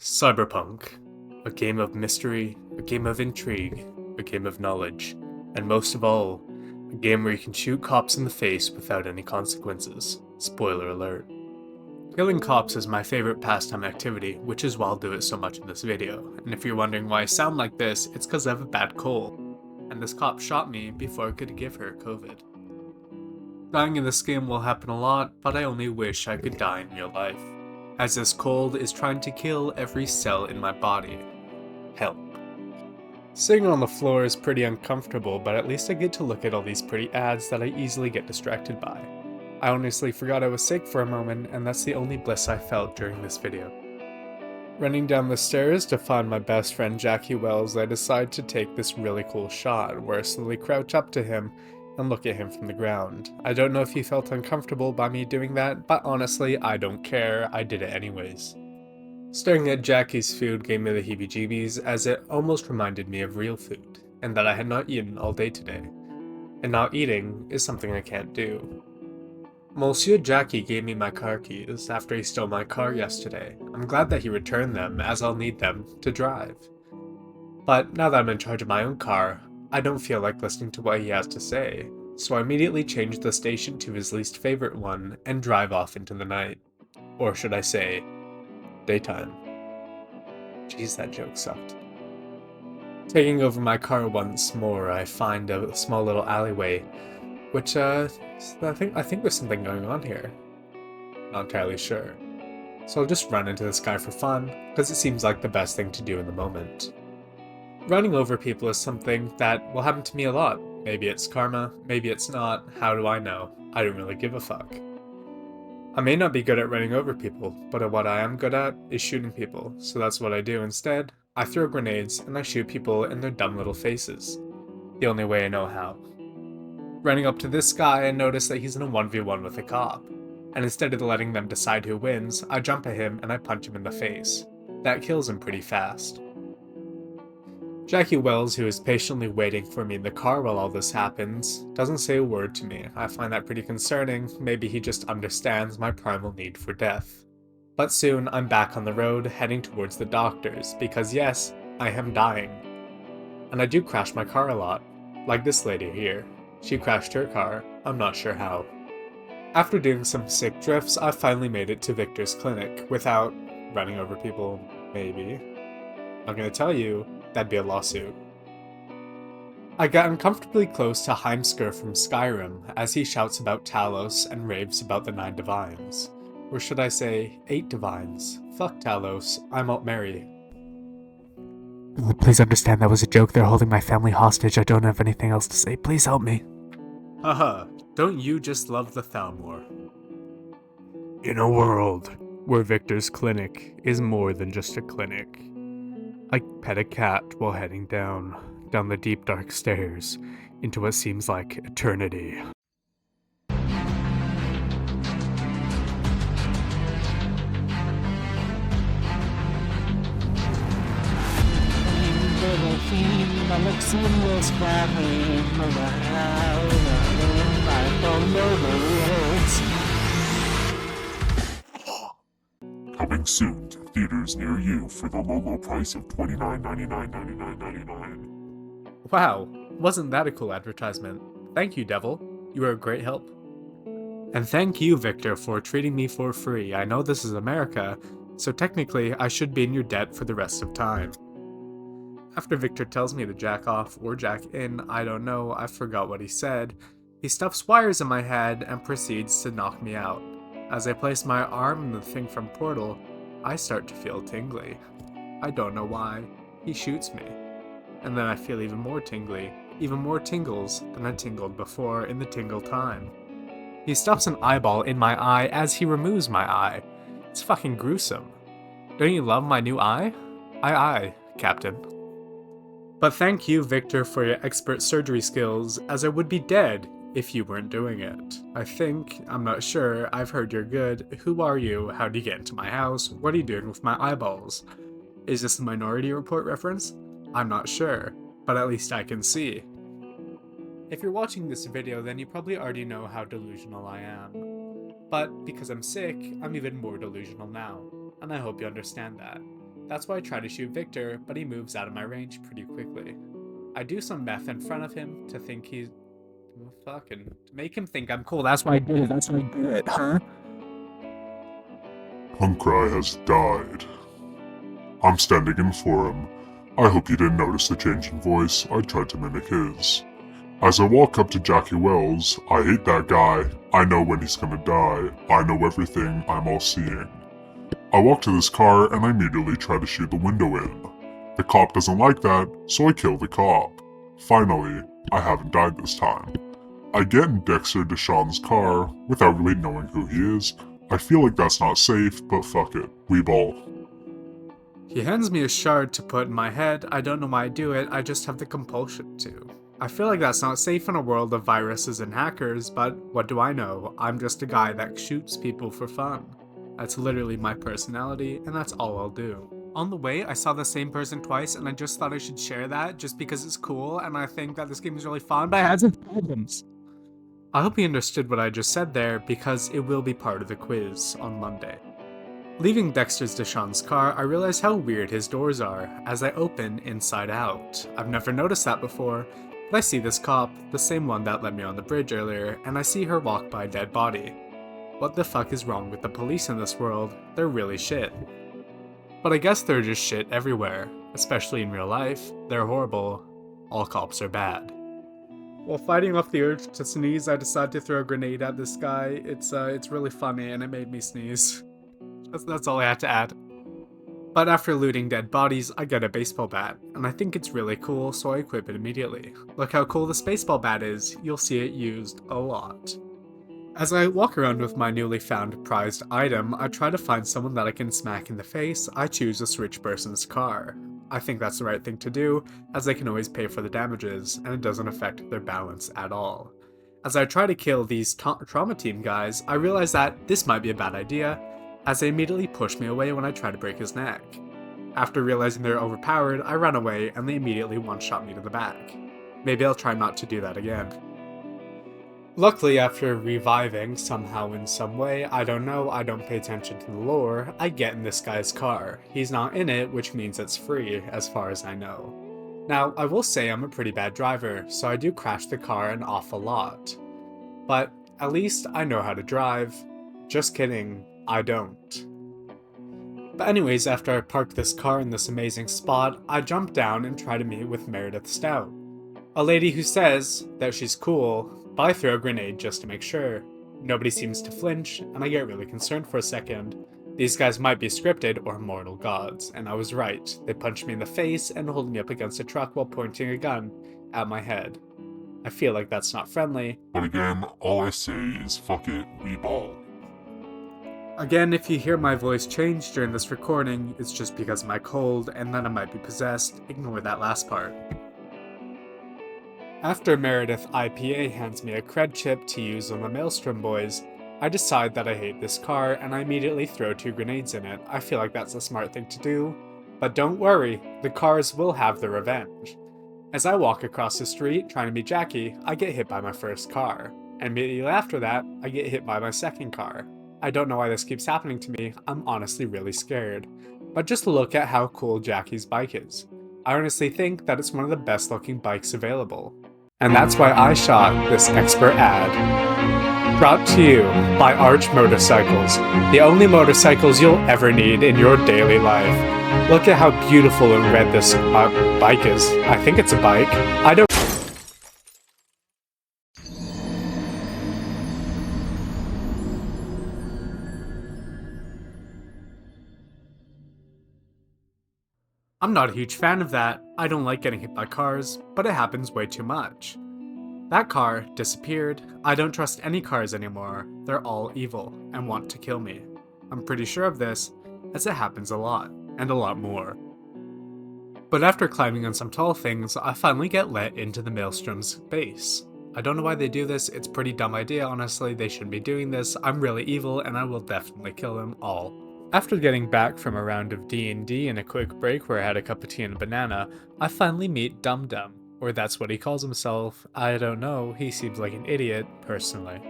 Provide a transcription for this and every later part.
Cyberpunk. A game of mystery, a game of intrigue, a game of knowledge, and most of all, a game where you can shoot cops in the face without any consequences. Spoiler alert. Killing cops is my favorite pastime activity, which is why I'll do it so much in this video, and if you're wondering why I sound like this, it's cause I have a bad cold, and this cop shot me before I could give her COVID. Dying in this game will happen a lot, but I only wish I could die in real life, as this cold is trying to kill every cell in my body. Help. Sitting on the floor is pretty uncomfortable, but at least I get to look at all these pretty ads that I easily get distracted by. I honestly forgot I was sick for a moment, and that's the only bliss I felt during this video. Running down the stairs to find my best friend Jackie Wells, I decide to take this really cool shot, where I slowly crouch up to him and look at him from the ground. I don't know if he felt uncomfortable by me doing that, but honestly, I don't care, I did it anyways. Staring at Jackie's food gave me the heebie-jeebies, as it almost reminded me of real food, and that I had not eaten all day today. And not eating is something I can't do. Monsieur Jackie gave me my car keys after he stole my car yesterday. I'm glad that he returned them, as I'll need them to drive. But now that I'm in charge of my own car, I don't feel like listening to what he has to say, so I immediately change the station to his least favorite one and drive off into the night. Or should I say, daytime. Jeez, that joke sucked. Taking over my car once more, I find a small little alleyway, which I think there's something going on here. Not entirely sure. So I'll just run into this guy for fun, because it seems like the best thing to do in the moment. Running over people is something that will happen to me a lot. Maybe it's karma, maybe it's not, how do I know? I don't really give a fuck. I may not be good at running over people, but what I am good at is shooting people, so that's what I do instead. I throw grenades and I shoot people in their dumb little faces. The only way I know how. Running up to this guy, I notice that he's in a 1v1 with a cop, and instead of letting them decide who wins, I jump at him and I punch him in the face. That kills him pretty fast. Jackie Wells, who is patiently waiting for me in the car while all this happens, doesn't say a word to me. I find that pretty concerning. Maybe he just understands my primal need for death. But soon, I'm back on the road, heading towards the doctors, because yes, I am dying. And I do crash my car a lot, like this lady here. She crashed her car, I'm not sure how. After doing some sick drifts, I finally made it to Victor's clinic, without running over people, maybe. I'm gonna tell you, that'd be a lawsuit. I got uncomfortably close to Heimsker from Skyrim as he shouts about Talos and raves about the 9 divines. Or should I say, 8 divines. Fuck Talos, I'm Altmary. Please understand that was a joke. They're holding my family hostage. I don't have anything else to say. Please help me. Haha, don't you just love the Thalmor? In a world where Victor's clinic is more than just a clinic, I pet a cat while heading down the deep dark stairs into what seems like eternity. Coming soon to theaters near you for the low price of $29.99. Wow, wasn't that a cool advertisement? Thank you, Devil. You were a great help. And thank you, Victor, for treating me for free. I know this is America, so technically I should be in your debt for the rest of time. After Victor tells me to jack off or jack in, I don't know, I forgot what he said, he stuffs wires in my head and proceeds to knock me out. As I place my arm in the thing from Portal, I start to feel tingly. I don't know why. He shoots me. And then I feel even more tingly, even more tingles than I tingled before in the tingle time. He stuffs an eyeball in my eye as he removes my eye. It's fucking gruesome. Don't you love my new eye? Aye, Captain. But thank you, Victor, for your expert surgery skills, as I would be dead if you weren't doing it. I'm not sure, I've heard you're good. Who are you? How do you get into my house? What are you doing with my eyeballs? Is this a Minority Report reference? I'm not sure, but at least I can see. If you're watching this video, then you probably already know how delusional I am. But because I'm sick, I'm even more delusional now, and I hope you understand that. That's why I try to shoot Victor, but he moves out of my range pretty quickly. I do some meth in front of him to think he's... fucking... to make him think I'm cool. That's why I did it. That's why I did it, huh? Punkrai has died. I'm standing in for him. I hope you didn't notice the change in voice. I tried to mimic his. As I walk up to Jackie Wells, I hate that guy. I know when he's gonna die. I know everything. I'm all seeing. I walk to this car and I immediately try to shoot the window in. The cop doesn't like that, so I kill the cop. Finally, I haven't died this time. I get in Dexter Deshawn's car without really knowing who he is. I feel like that's not safe, but fuck it. We ball. He hands me a shard to put in my head. I don't know why I do it, I just have the compulsion to. I feel like that's not safe in a world of viruses and hackers, but what do I know? I'm just a guy that shoots people for fun. That's literally my personality, and that's all I'll do. On the way, I saw the same person twice, and I just thought I should share that just because it's cool, and I think that this game is really fun, but it has its problems. I hope you understood what I just said there, because it will be part of the quiz on Monday. Leaving Dexter's Deshawn's car, I realize how weird his doors are, as they open inside out. I've never noticed that before, but I see this cop, the same one that let me on the bridge earlier, and I see her walk by a dead body. What the fuck is wrong with the police in this world? They're really shit. But I guess they're just shit everywhere, especially in real life. They're horrible. All cops are bad. While fighting off the urge to sneeze, I decide to throw a grenade at this guy. It's really funny and it made me sneeze. That's all I had to add. But after looting dead bodies, I get a baseball bat, and I think it's really cool, so I equip it immediately. Look how cool this baseball bat is, you'll see it used a lot. As I walk around with my newly found prized item, I try to find someone that I can smack in the face. I choose this rich person's car. I think that's the right thing to do, as they can always pay for the damages, and it doesn't affect their balance at all. As I try to kill these trauma team guys, I realize that this might be a bad idea, as they immediately push me away when I try to break his neck. After realizing they're overpowered, I run away and they immediately one-shot me to the back. Maybe I'll try not to do that again. Luckily, after reviving somehow in some way, I don't know, I don't pay attention to the lore, I get in this guy's car. He's not in it, which means it's free, as far as I know. Now, I will say I'm a pretty bad driver, so I do crash the car an awful lot. But at least I know how to drive. Just kidding. I don't. But anyways, after I park this car in this amazing spot, I jump down and try to meet with Meredith Stout, a lady who says that she's cool, but I throw a grenade just to make sure. Nobody seems to flinch, and I get really concerned for a second. These guys might be scripted or mortal gods, and I was right. They punch me in the face and hold me up against a truck while pointing a gun at my head. I feel like that's not friendly. But again, all I say is fuck it, we ball. Again, if you hear my voice change during this recording, it's just because of my cold and that I might be possessed. Ignore that last part. After Meredith IPA hands me a cred chip to use on the Maelstrom boys, I decide that I hate this car and I immediately throw 2 grenades in it. I feel like that's a smart thing to do. But don't worry, the cars will have their revenge. As I walk across the street trying to meet Jackie, I get hit by my first car. And immediately after that, I get hit by my second car. I don't know why this keeps happening to me, I'm honestly really scared. But just look at how cool Jackie's bike is. I honestly think that it's one of the best looking bikes available. And that's why I shot this expert ad. Brought to you by Arch Motorcycles, the only motorcycles you'll ever need in your daily life. Look at how beautiful and red this bike is. I think it's a bike. I don't. I'm not a huge fan of that. I don't like getting hit by cars, but it happens way too much. That car disappeared. I don't trust any cars anymore. They're all evil and want to kill me. I'm pretty sure of this, as it happens a lot, and a lot more. But after climbing on some tall things, I finally get let into the Maelstrom's base. I don't know why they do this, it's a pretty dumb idea, honestly, they shouldn't be doing this. I'm really evil and I will definitely kill them all. After getting back from a round of D&D and a quick break where I had a cup of tea and a banana, I finally meet Dum Dum, or that's what he calls himself. I don't know, he seems like an idiot, personally.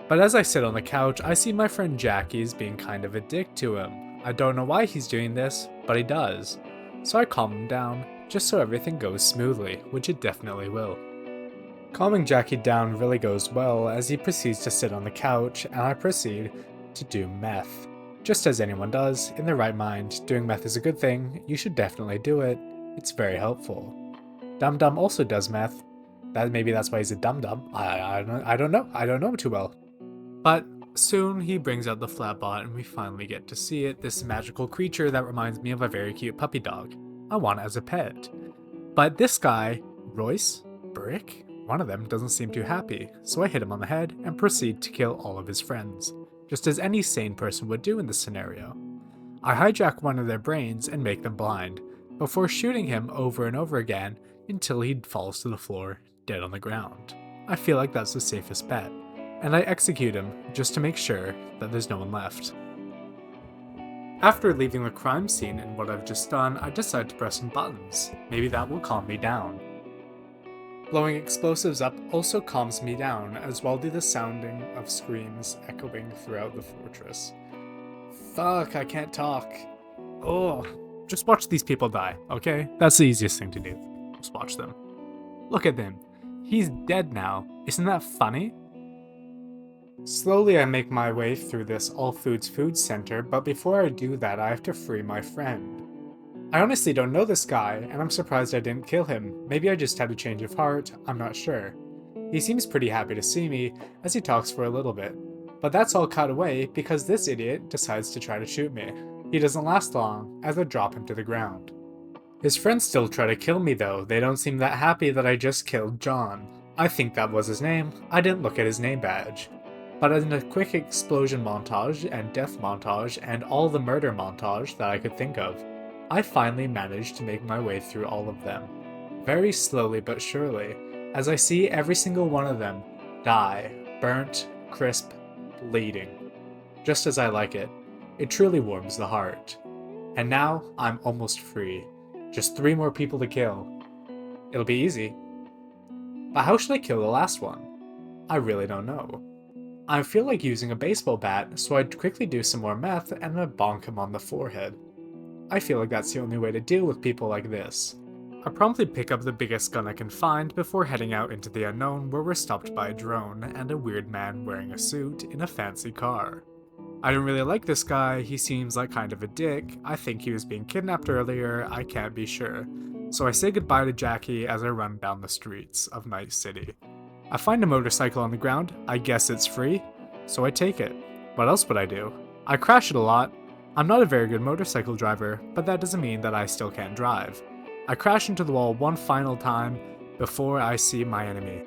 But as I sit on the couch, I see my friend Jackie's being kind of a dick to him. I don't know why he's doing this, but he does. So I calm him down, just so everything goes smoothly, which it definitely will. Calming Jackie down really goes well as he proceeds to sit on the couch and I proceed to do meth. Just as anyone does, in their right mind, doing meth is a good thing, you should definitely do it, it's very helpful. Dum Dum also does meth, maybe that's why he's a Dum Dum, I don't know too well. But soon he brings out the Flatbot and we finally get to see it, this magical creature that reminds me of a very cute puppy dog. I want it as a pet. But this guy, Royce? Brick? One of them doesn't seem too happy, so I hit him on the head and proceed to kill all of his friends, just as any sane person would do in this scenario. I hijack one of their brains and make them blind, before shooting him over and over again until he falls to the floor, dead on the ground. I feel like that's the safest bet, and I execute him just to make sure that there's no one left. After leaving the crime scene and what I've just done, I decide to press some buttons. Maybe that will calm me down. Blowing explosives up also calms me down, as well do the sounding of screams echoing throughout the fortress. Fuck, I can't talk. Oh, just watch these people die, okay? That's the easiest thing to do. Just watch them. Look at him. He's dead now. Isn't that funny? Slowly I make my way through this all foods food center, but before I do that I have to free my friend. I honestly don't know this guy, and I'm surprised I didn't kill him. Maybe I just had a change of heart, I'm not sure. He seems pretty happy to see me, as he talks for a little bit. But that's all cut away because this idiot decides to try to shoot me. He doesn't last long, as I drop him to the ground. His friends still try to kill me though, they don't seem that happy that I just killed John. I think that was his name, I didn't look at his name badge. But in a quick explosion montage and death montage and all the murder montage that I could think of, I finally managed to make my way through all of them. Very slowly but surely, as I see every single one of them die, burnt, crisp, bleeding. Just as I like it. It truly warms the heart. And now, I'm almost free. Just 3 more people to kill. It'll be easy. But how should I kill the last one? I really don't know. I feel like using a baseball bat, so I'd quickly do some more meth and then bonk him on the forehead. I feel like that's the only way to deal with people like this. I promptly pick up the biggest gun I can find before heading out into the unknown where we're stopped by a drone and a weird man wearing a suit in a fancy car. I don't really like this guy, he seems like kind of a dick, I think he was being kidnapped earlier, I can't be sure. So I say goodbye to Jackie as I run down the streets of Night City. I find a motorcycle on the ground, I guess it's free, so I take it. What else would I do? I crash it a lot. I'm not a very good motorcycle driver, but that doesn't mean that I still can't drive. I crash into the wall one final time before I see my enemy.